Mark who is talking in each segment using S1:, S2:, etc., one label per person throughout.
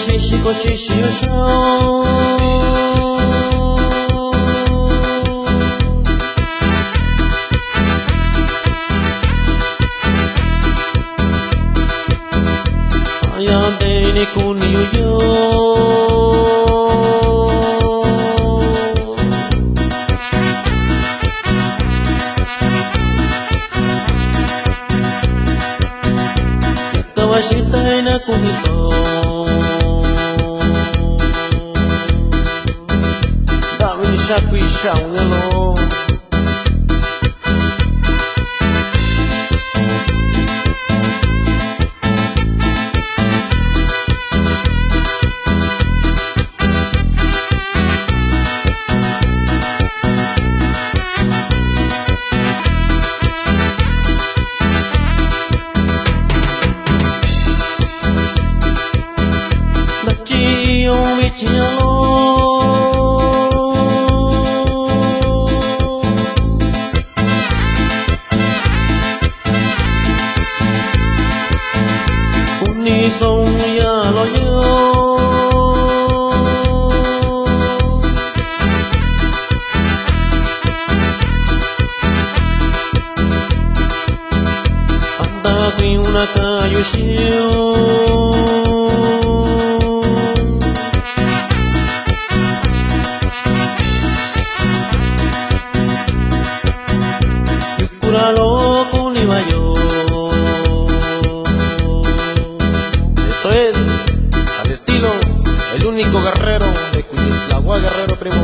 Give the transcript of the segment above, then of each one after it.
S1: ししこししよしょAyam dene kuniyo Kawashita na kunito Dami ni siya kuisyaw ngalo Uni song ya lo yo Anda qui una caio shio Yukura kuniwayo Esto es al estilo el único guerrero de Cuitlahua Guerrero, primo.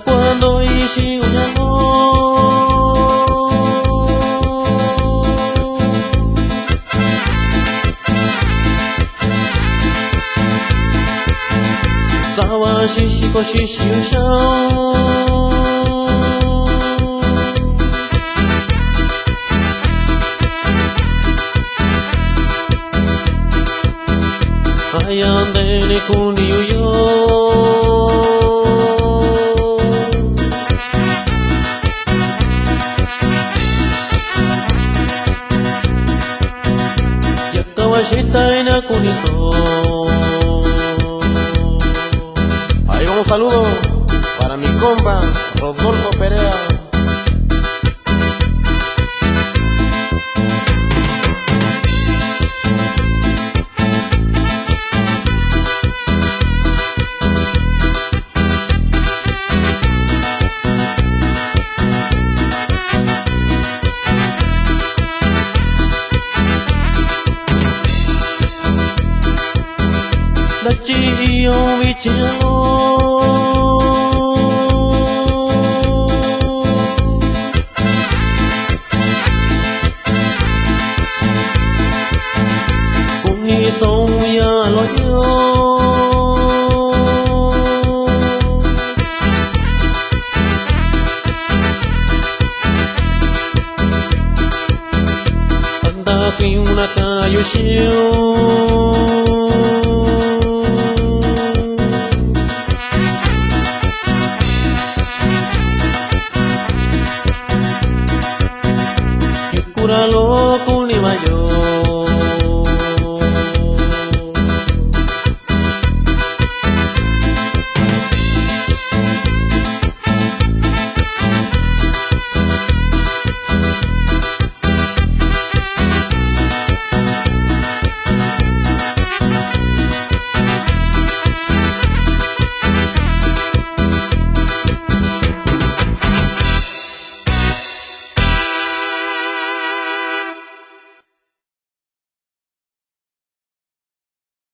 S1: Cuando hice un amor Sawa shishi ko shishi ushao Ayam dene kuniyo yo Kawashita na kunito Ahí va un saludo para mi compa Rodolfo Perea Dachiyo vichalo Kuni song ya lo yo Anda qui una caio shio